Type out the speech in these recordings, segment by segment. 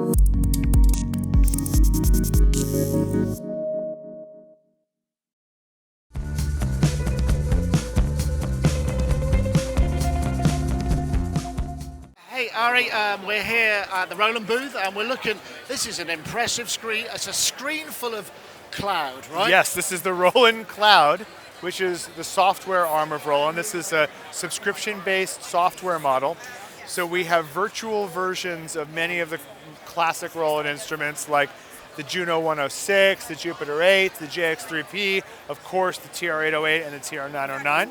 Hey Ari, we're here at the Roland booth and we're looking, this is an impressive screen. It's a screen full of cloud, right? Yes, this is the Roland Cloud, which is the software arm of Roland. This is a subscription-based software model. So we have virtual versions of many of the classic Roland instruments like the Juno 106, the Jupiter 8, the JX3P, of course the TR-808 and the TR-909.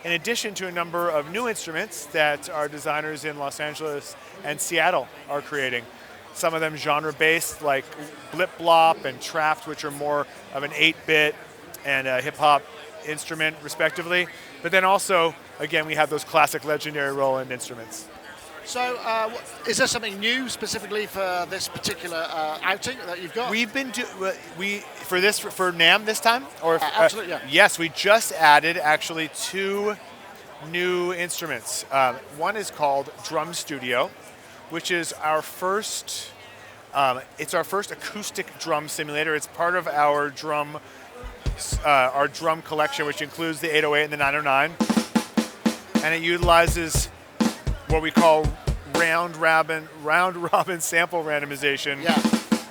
In addition to a number of new instruments that our designers in Los Angeles and Seattle are creating. Some of them genre-based, like Blip Blop and Trapped, which are more of an 8-bit and a hip-hop instrument, respectively. But then also, again, we have those classic legendary Roland instruments. So, is there something new specifically for this particular outing that you've got? We've been for NAMM this time, or absolutely, yeah. Yes, we just added actually 2 new instruments. One is called Drum Studio, which is our first. It's our first acoustic drum simulator. It's part of our drum collection, which includes the 808 and the 909, and it utilizes what we call round robin sample randomization,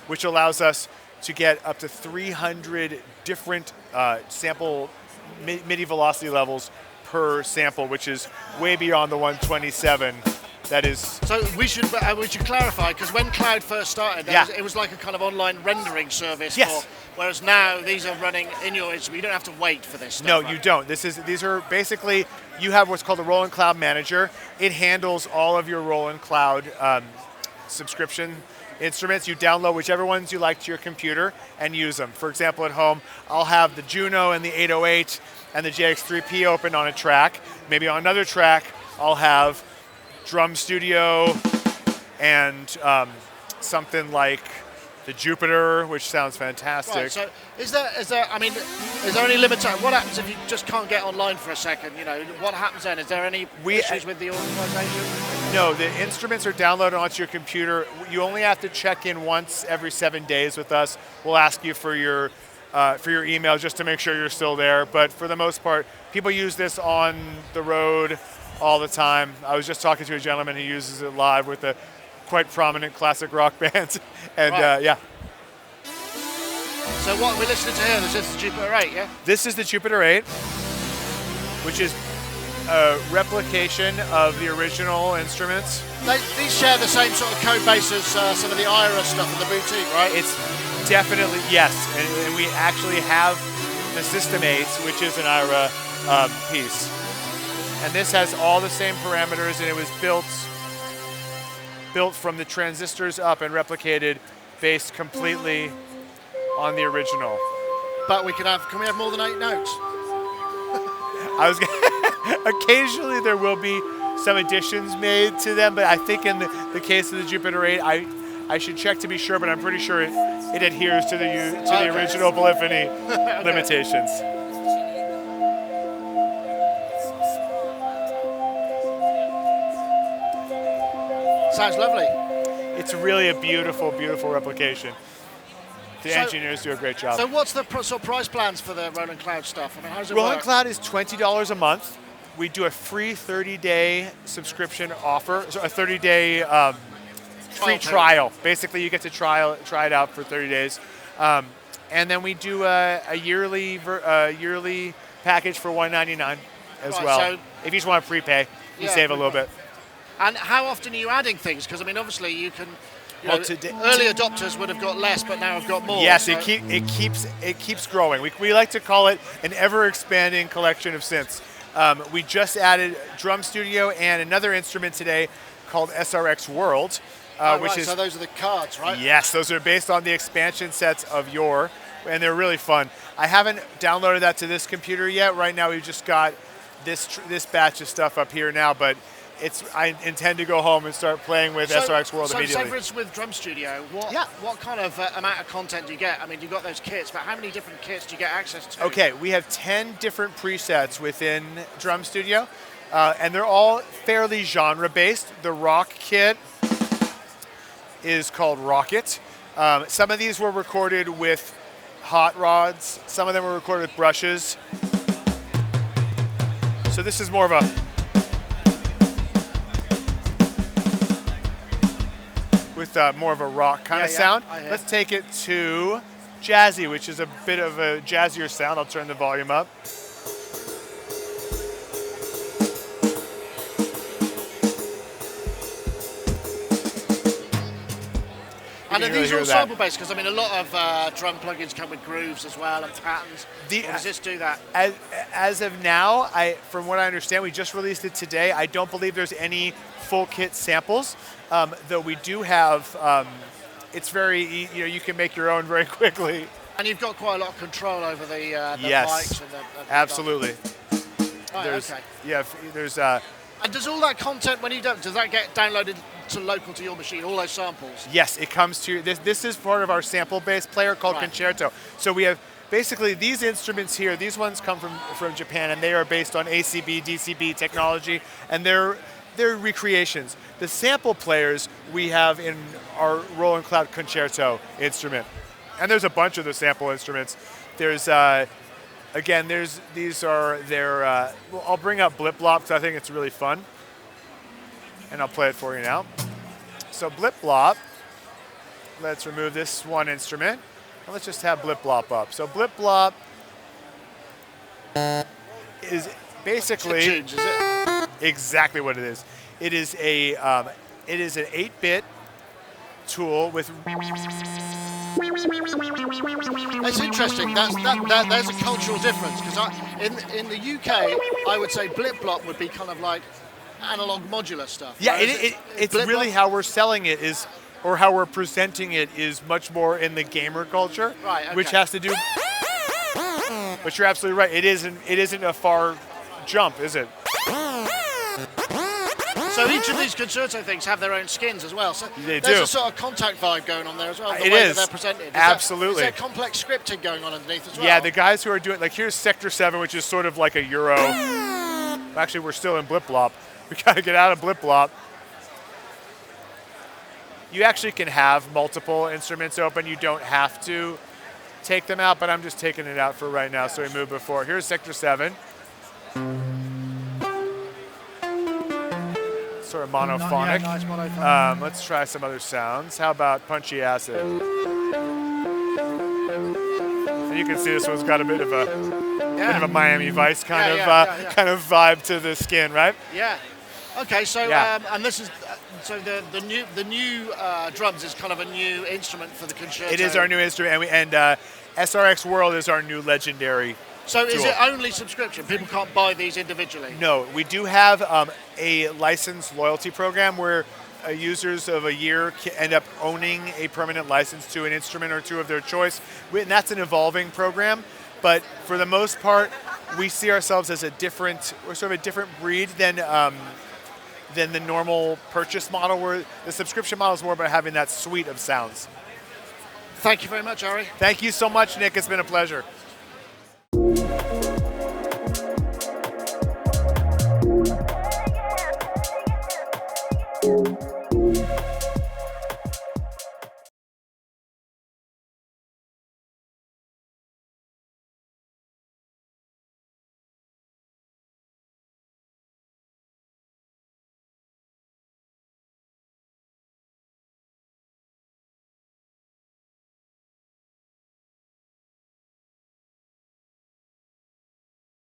which allows us to get up to 300 different sample MIDI velocity levels per sample, which is way beyond the 127. That is. So we should clarify, because when Cloud first started, it was like a kind of online rendering service. Yes. Whereas now these are running in your instrument. You don't have to wait for this stuff. No, right? you don't. These are basically, you have what's called the Roland Cloud Manager. It handles all of your Roland Cloud subscription instruments. You download whichever ones you like to your computer and use them. For example, at home, I'll have the Juno and the 808 and the JX3P open on a track. Maybe on another track, I'll have Drum Studio and something like the Jupiter, which sounds fantastic. Right, so is there any limit? What happens if you just can't get online for a second? You know, what happens then? Is there any issues with the authorization? No, the instruments are downloaded onto your computer. You only have to check in once every 7 days with us. We'll ask you for your email just to make sure you're still there. But for the most part, people use this on the road all the time. I was just talking to a gentleman who uses it live with a quite prominent classic rock band, and yeah. So what we're listening to here, this is the Jupiter 8, yeah? This is the Jupiter 8, which is a replication of the original instruments. These share the same sort of code base as some of the IRA stuff in the boutique, right? It's definitely, yes, and we actually have the System 8, which is an IRA piece. And this has all the same parameters, and it was built from the transistors up and replicated based completely on the original. But can we have more than 8 notes? Occasionally there will be some additions made to them, but I think in the case of the Jupiter 8, I should check to be sure, but I'm pretty sure it adheres to the original polyphony limitations. Sounds lovely. It's really a beautiful, beautiful replication. The engineers do a great job. So what's the sort of price plans for the Roland Cloud stuff? I mean, how does it Roland work? Cloud is $20 a month. We do a free 30-day subscription offer, so a 30-day free trial. Basically, you get to try it out for 30 days. And then we do a yearly package for $199 as well. So if you just want to prepay, you save a little bit. And how often are you adding things? Because I mean, obviously you can. Early adopters would have got less, but now have got more. Yes, so. it keeps growing. We like to call it an ever-expanding collection of synths. We just added Drum Studio and another instrument today called SRX World, which is. So those are the cards, right? Yes, those are based on the expansion sets of Your, and they're really fun. I haven't downloaded that to this computer yet. Right now, we've just got this batch of stuff up here now, but. I intend to go home and start playing with SRX World immediately. So, for instance, with Drum Studio, what kind of amount of content do you get? I mean, you've got those kits, but how many different kits do you get access to? Okay, we have 10 different presets within Drum Studio, and they're all fairly genre-based. The rock kit is called Rocket. Some of these were recorded with hot rods. Some of them were recorded with brushes. So this is more of a more of a rock kind of sound. Let's take it to jazzy, which is a bit of a jazzier sound. I'll turn the volume up. And are these all sample based? Because I mean, a lot of drum plugins come with grooves as well and patterns. Does this do that? As of now, from what I understand, we just released it today. I don't believe there's any full kit samples, though we do have. It's very, you can make your own very quickly. And you've got quite a lot of control over the yes, mics and the absolutely. Right, there's, okay. Yeah, there's. And does all that content, when you does that get downloaded to local to your machine? All those samples? Yes, it comes to this. This is part of our sample-based player called Concerto. So we have basically these instruments here. These ones come from Japan, and they are based on ACB, DCB technology, and they're recreations. The sample players we have in our Roland Cloud Concerto instrument, and there's a bunch of the sample instruments. There's again, I'll bring up Blip Blop because I think it's really fun, and I'll play it for you now. So Blip Blop, let's remove this one instrument, and let's just have Blip Blop up. So Blip Blop is basically Tunes, is it? Exactly what it is. It is an 8-bit tool with. That's interesting. There's a cultural difference because in the UK, I would say Blip Blop would be kind of like analog modular stuff. Yeah, it's really how we're selling it is, or how we're presenting it is much more in the gamer culture, right? Okay. Which has to do. But you're absolutely right. It isn't a far jump, is it? So each of these Concerto things have their own skins as well. So they there's do. a sort of contact vibe going on there as well. The it way is. that they're presented. Absolutely. Is there complex scripting going on underneath as well? Yeah, the guys who are doing, like here's Sector 7, which is sort of like a Euro. Actually, we're still in Blip Blop. We got to get out of Blip Blop. You actually can have multiple instruments open. You don't have to take them out, but I'm just taking it out for right now, so we move before. Here's Sector 7. Sort of monophonic. Yeah, nice monophonic. Let's try some other sounds. How about Punchy Acid? And you can see this one's got a bit of a Miami Vice kind of vibe to the skin, right? Yeah. Okay, so and this is the new drums is kind of a new instrument for the Concerto. It is our new instrument, and SRX World is our new legendary. So is tool. it only subscription? People can't buy these individually? No, we do have a licensed loyalty program where users of a year end up owning a permanent license to an instrument or two of their choice. And that's an evolving program, but for the most part, we see ourselves as we're sort of a different breed than the normal purchase model, where the subscription model is more about having that suite of sounds. Thank you very much, Ari. Thank you so much, Nick. It's been a pleasure.